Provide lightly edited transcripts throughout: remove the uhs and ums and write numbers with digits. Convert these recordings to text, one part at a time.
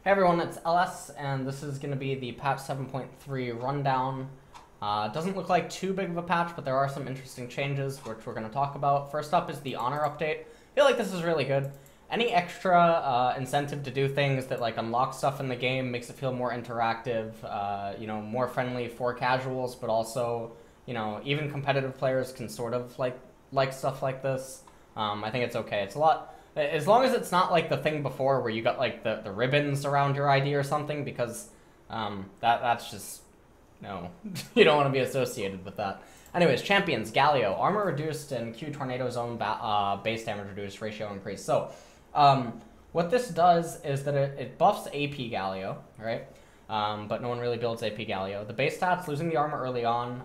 Hey everyone, it's LS, and this is going to be the patch 7.3 rundown. Doesn't look like too big of a patch, but there are some interesting changes, which we're going to talk about. First up is the honor update. I feel like this is really good. Any extra incentive to do things that like unlock stuff in the game makes it feel more interactive, more friendly for casuals, but also, even competitive players can sort of like stuff like this. I think it's okay. It's a lot. As long as it's not like the thing before where you got like the ribbons around your ID or something, because that's just, no, you don't want to be associated with that. Anyways, champions, Galio, armor reduced and Q Tornado Zone base damage reduced, ratio increased. So what this does is that it buffs AP Galio, right? But no one really builds AP Galio. The base stats, losing the armor early on,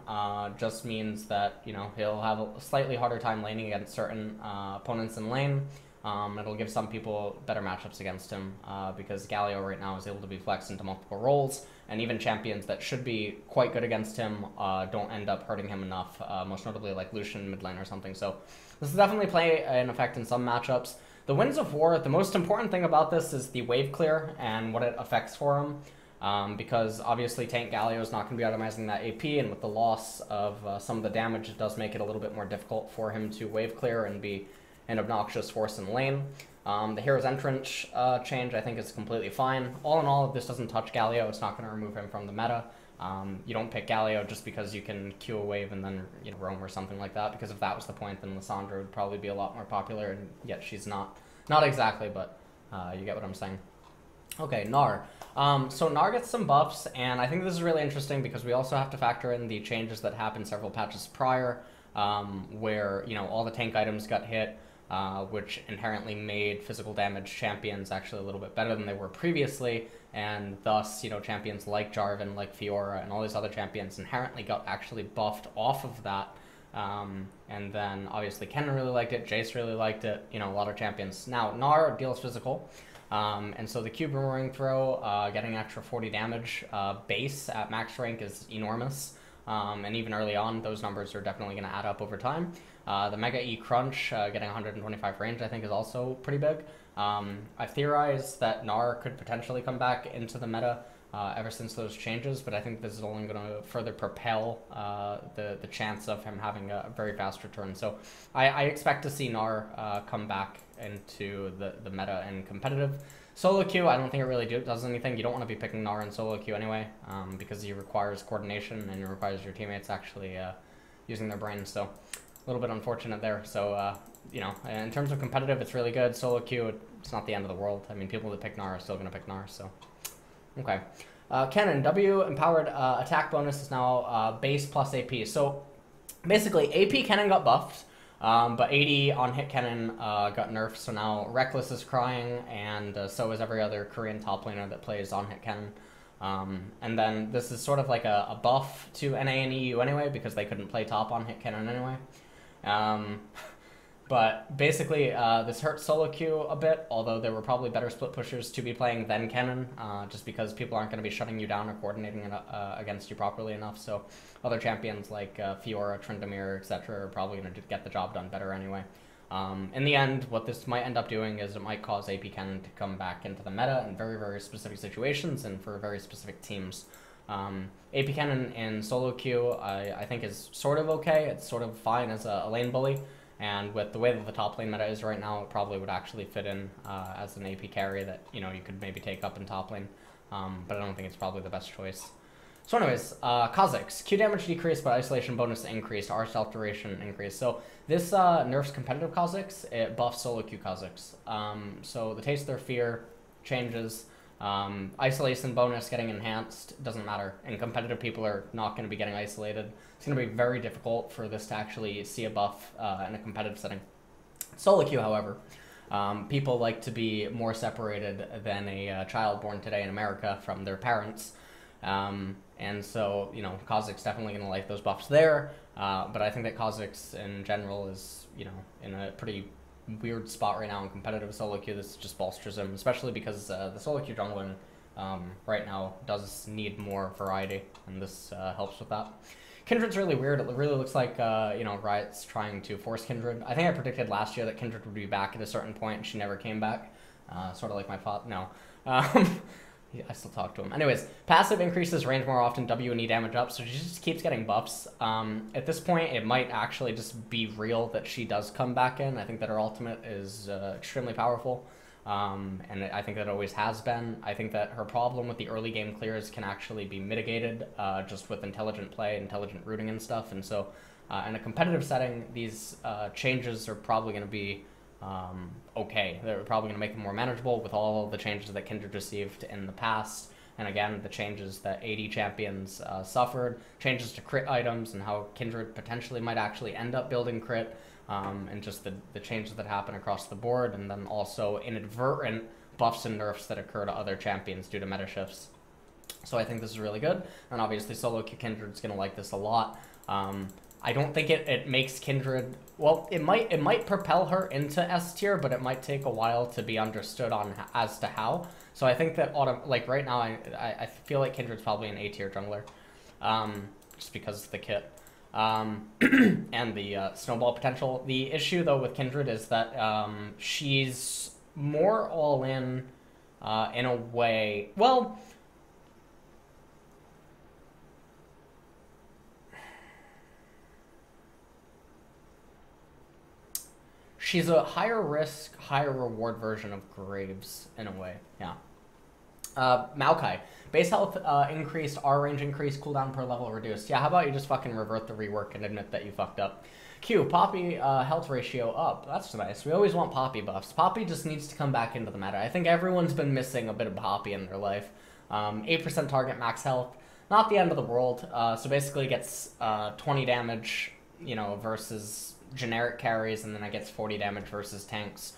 just means that, he'll have a slightly harder time laning against certain opponents in lane. It'll give some people better matchups against him because Galio right now is able to be flexed into multiple roles, and even champions that should be quite good against him don't end up hurting him enough, most notably like Lucian mid lane or something. So this will definitely play an effect in some matchups. The Winds of War, the most important thing about this is the wave clear and what it affects for him. Because obviously Tank Galio is not going to be itemizing that AP, and with the loss of some of the damage, it does make it a little bit more difficult for him to wave clear and be an obnoxious force in lane. The Hero's Entrance change I think is completely fine. All in all, if this doesn't touch Galio, it's not going to remove him from the meta. You don't pick Galio just because you can Q a wave and then roam or something like that, because if that was the point, then Lissandra would probably be a lot more popular, and yet she's not. Not exactly, but you get what I'm saying. Okay, Gnar. So Gnar gets some buffs, and I think this is really interesting because we also have to factor in the changes that happened several patches prior, where all the tank items got hit, which inherently made physical damage champions actually a little bit better than they were previously, and thus champions like Jarvan, like Fiora, and all these other champions inherently got actually buffed off of that. And then obviously Kennen really liked it, Jace really liked it, a lot of champions. Now Gnar deals physical. And so the Q Boomerang throw, getting extra 40 damage base at max rank is enormous. And even early on, those numbers are definitely going to add up over time. The Mega E Crunch, getting 125 range, I think is also pretty big. I theorize that Gnar could potentially come back into the meta ever since those changes, but I think this is only going to further propel the chance of him having a very fast return. So I expect to see Gnar come back into the meta and competitive. Solo queue, I don't think it really does anything. You don't want to be picking Gnar in solo queue anyway, because he requires coordination and it requires your teammates actually using their brains. So a little bit unfortunate there. So, in terms of competitive, it's really good. Solo queue, it's not the end of the world. I mean, people that pick Gnar are still going to pick Gnar, so. Okay. Kennen, W empowered attack bonus is now base plus AP. So basically, AP Kennen got buffed. But 80 on hit Kennen got nerfed, so now Reckless is crying, and so is every other Korean top laner that plays on hit Kennen. And then this is sort of like a buff to NA and EU anyway, because they couldn't play top on hit Kennen anyway. But basically, this hurts solo queue a bit, although there were probably better split pushers to be playing than Kennen, just because people aren't going to be shutting you down or coordinating it against you properly enough. So other champions like Fiora, Trundle, etc. are probably going to get the job done better anyway. In the end, what this might end up doing is it might cause AP Kennen to come back into the meta in very, very specific situations and for very specific teams. AP Kennen in solo queue, I think is sort of okay. It's sort of fine as a lane bully. And with the way that the top lane meta is right now, it probably would actually fit in as an AP carry that you could maybe take up in top lane. But I don't think it's probably the best choice. So anyways, Kha'zix. Q damage decreased, but isolation bonus increased. R stealth duration increased. So this nerfs competitive Kha'zix. It buffs solo Q Kha'zix. So the Taste of Their Fear changes. Isolation bonus getting enhanced, doesn't matter. And competitive people are not going to be getting isolated. It's going to be very difficult for this to actually see a buff in a competitive setting. Solo queue, however, people like to be more separated than a child born today in America from their parents. And so, Kha'zix definitely going to like those buffs there. But I think that Kha'zix in general is, in a pretty weird spot right now in competitive solo queue. This just bolsters him, especially because the solo queue jungling right now does need more variety, and this helps with that. Kindred's really weird. It really looks like Riot's trying to force Kindred. I think I predicted last year that Kindred would be back at a certain point, and she never came back. Sort of like my thought. No. I still talk to him. Anyways, passive increases range more often, W and E damage up, so she just keeps getting buffs. At this point, it might actually just be real that she does come back in. I think that her ultimate is extremely powerful, and I think that it always has been. I think that her problem with the early game clears can actually be mitigated just with intelligent play, intelligent rooting and stuff, and so in a competitive setting, these changes are probably going to be okay. They're probably going to make them more manageable with all the changes that Kindred received in the past. And again, the changes that AD champions suffered, changes to crit items and how Kindred potentially might actually end up building crit, and just the changes that happen across the board, and then also inadvertent buffs and nerfs that occur to other champions due to meta shifts. So I think this is really good, and obviously solo queue Kindred's going to like this a lot. I don't think it makes Kindred... Well, it might propel her into S tier, but it might take a while to be understood on as to how. So I think that like right now, I feel like Kindred's probably an A tier jungler, just because of the kit and the snowball potential. The issue though with Kindred is that she's more all in a way. Well. She's a higher risk, higher reward version of Graves, in a way, yeah. Maokai. Base health increased, R range increased, cooldown per level reduced. Yeah, how about you just fucking revert the rework and admit that you fucked up. Q, Poppy health ratio up. That's nice. We always want Poppy buffs. Poppy just needs to come back into the meta. I think everyone's been missing a bit of Poppy in their life. 8% target max health. Not the end of the world. So basically gets 20 damage, you know, versus generic carries, and then it gets 40 damage versus tanks.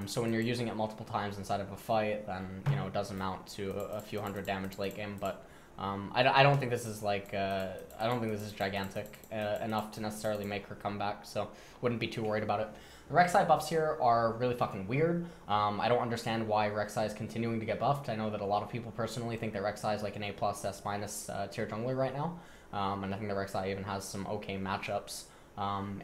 So when you're using it multiple times inside of a fight, then, you know, it does amount to a few hundred damage late game, but I don't think this is like, I don't think this is gigantic enough to necessarily make her come back, so wouldn't be too worried about it. The Rek'sai buffs here are really fucking weird. I don't understand why Rek'sai is continuing to get buffed. I know that a lot of people personally think that Rek'sai is like an A+, S- tier jungler right now, and I think that Rek'sai even has some okay matchups.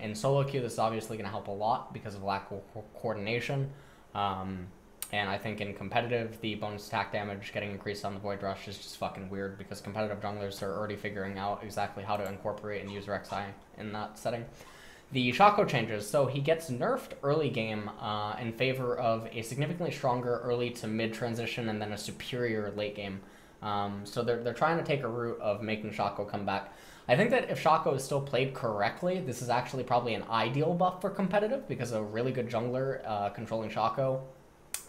In solo queue, this is obviously going to help a lot because of lack of coordination. And I think in competitive, the bonus attack damage getting increased on the Void Rush is just fucking weird because competitive junglers are already figuring out exactly how to incorporate and use Rek'sai in that setting. The Shaco changes, so he gets nerfed early game in favor of a significantly stronger early to mid transition and then a superior late game. So they're trying to take a route of making Shaco come back. I think that if Shaco is still played correctly, this is actually probably an ideal buff for competitive because a really good jungler controlling Shaco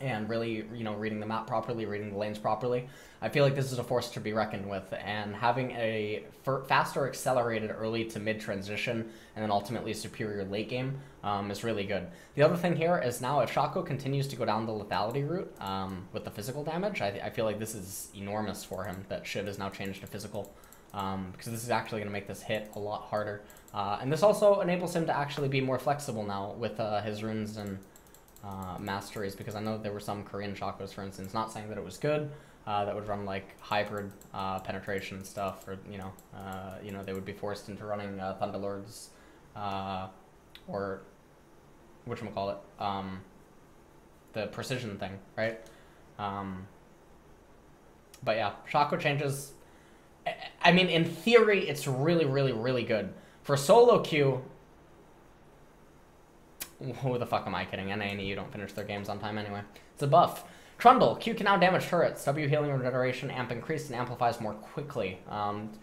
and really, you know, reading the map properly, reading the lanes properly. I feel like this is a force to be reckoned with, and having a faster accelerated early to mid transition and then ultimately superior late game is really good. The other thing here is now if Shaco continues to go down the lethality route with the physical damage, I feel like this is enormous for him that Shiv is now changed to physical. Because this is actually going to make this hit a lot harder. And this also enables him to actually be more flexible now with his runes and masteries, because I know there were some Korean Shacos, for instance, not saying that it was good, that would run like hybrid penetration stuff, or, you know, they would be forced into running Thunderlords, or whatchamacallit, the precision thing, right? But yeah, Shaco changes. I mean, in theory, it's really, really, really good. For solo queue, who the fuck am I kidding? NA and EU don't finish their games on time anyway. It's a buff. Trundle. Q can now damage turrets. W healing regeneration, amp increased, and amplifies more quickly.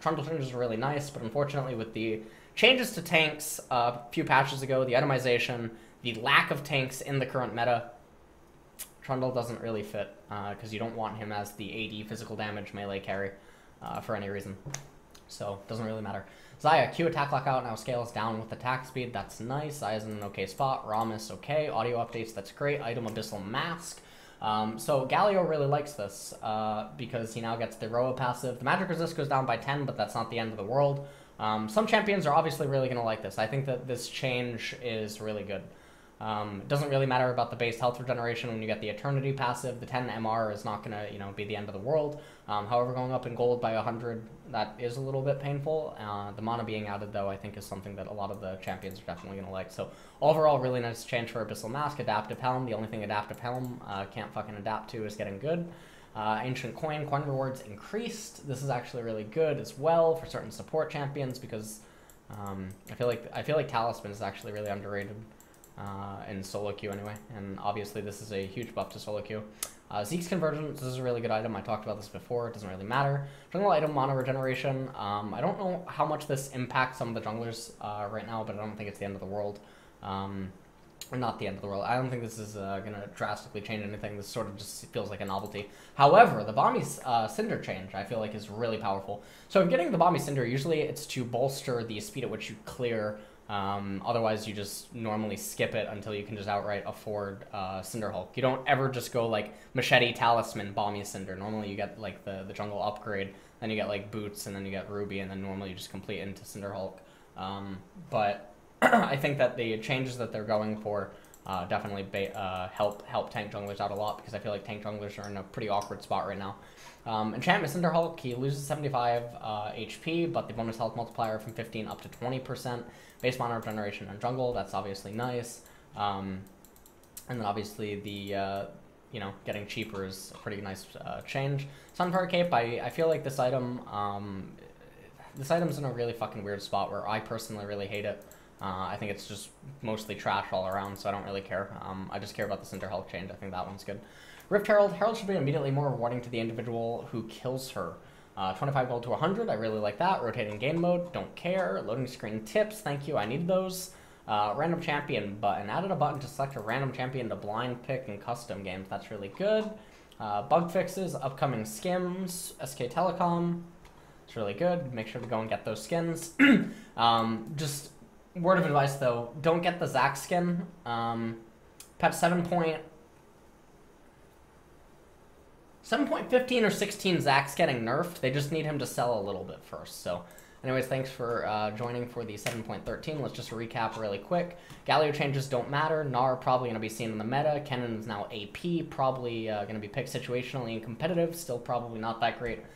Trundle changes are really nice, but unfortunately with the changes to tanks a few patches ago, the itemization, the lack of tanks in the current meta, Trundle doesn't really fit, because you don't want him as the AD physical damage melee carry. For any reason. So, doesn't really matter. Xayah, Q attack lockout now scales down with attack speed. That's nice. Xayah's in an okay spot. Rammus, okay. Audio updates, that's great. Item Abyssal Mask. So, Galio really likes this because he now gets the Roa passive. The magic resist goes down by 10, but that's not the end of the world. Some champions are obviously really going to like this. I think that this change is really good. It doesn't really matter about the base health regeneration when you get the Eternity passive. The 10 MR is not going to, you know, be the end of the world. However, going up in gold by 100, that is a little bit painful. The mana being added, though, I think is something that a lot of the champions are definitely going to like. So overall, really nice change for Abyssal Mask. Adaptive Helm. The only thing Adaptive Helm can't fucking adapt to is getting good. Ancient coin rewards increased. This is actually really good as well for certain support champions because I feel like Talisman is actually really underrated in solo queue anyway, and obviously this is a huge buff to solo queue. Zeke's Convergence, this is a really good item. I talked about this before. It doesn't really matter. Jungle item mana regeneration. I don't know how much this impacts some of the junglers right now, but I don't think it's the end of the world. Or not the end of the world. I don't think this is going to drastically change anything. This sort of just feels like a novelty. However, the Bami's Cinder change, I feel like, is really powerful. So if getting the Bami Cinder, usually it's to bolster the speed at which you clear. Otherwise, you just normally skip it until you can just outright afford Cinderhulk. You don't ever just go, like, Machete, Talisman, Bami Cinder. Normally you get, like, the jungle upgrade. Then you get, like, Boots, and then you get Ruby, and then normally you just complete into Cinderhulk. But I think that the changes that they're going for definitely help tank junglers out a lot, because I feel like tank junglers are in a pretty awkward spot right now. Enchantment Cinderhulk, he loses 75 HP, but the bonus health multiplier from 15 up to 20%. Base mana regeneration on jungle, that's obviously nice. And then obviously the, getting cheaper is a pretty nice change. Sunfire Cape, I feel like this item's in a really fucking weird spot where I personally really hate it. I think it's just mostly trash all around, so I don't really care. I just care about the Cinderhulk change. I think that one's good. Rift Herald. Herald should be immediately more rewarding to the individual who kills her. 25 gold to 100. I really like that. Rotating game mode. Don't care. Loading screen tips. Thank you. I need those. Random champion button. Added a button to select a random champion to blind pick in custom games. That's really good. Bug fixes. Upcoming skims. SK Telecom. It's really good. Make sure to go and get those skins. Just word of advice though, don't get the Zac skin. Pep 7.15 or 16 Zac's getting nerfed. They just need him to sell a little bit first. So anyways, thanks for joining for the 7.13. Let's just recap really quick. Galio changes don't matter. Gnar probably going to be seen in the meta. Kennen is now AP, probably going to be picked situationally and competitive. Still probably not that great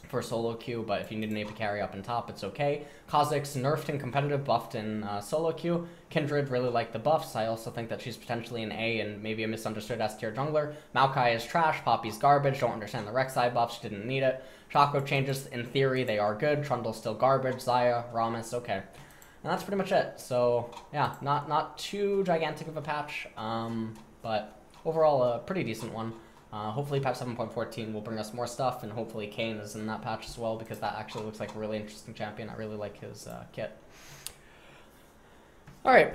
for solo queue, but if you need an AP carry up and top, it's okay. Kha'zix nerfed in competitive, buffed in solo queue. Kindred really like the buffs. I also think that she's potentially an A and maybe a misunderstood S tier jungler. Maokai is trash. Poppy's garbage. Don't understand the Rek'sai buffs. Didn't need it. Shaco changes. In theory, they are good. Trundle's still garbage. Xayah, Rammus, okay. And that's pretty much it. So yeah, not too gigantic of a patch, but overall a pretty decent one. Hopefully patch 7.14 will bring us more stuff, and hopefully Kane is in that patch as well, because that actually looks like a really interesting champion. I really like his kit. Alright.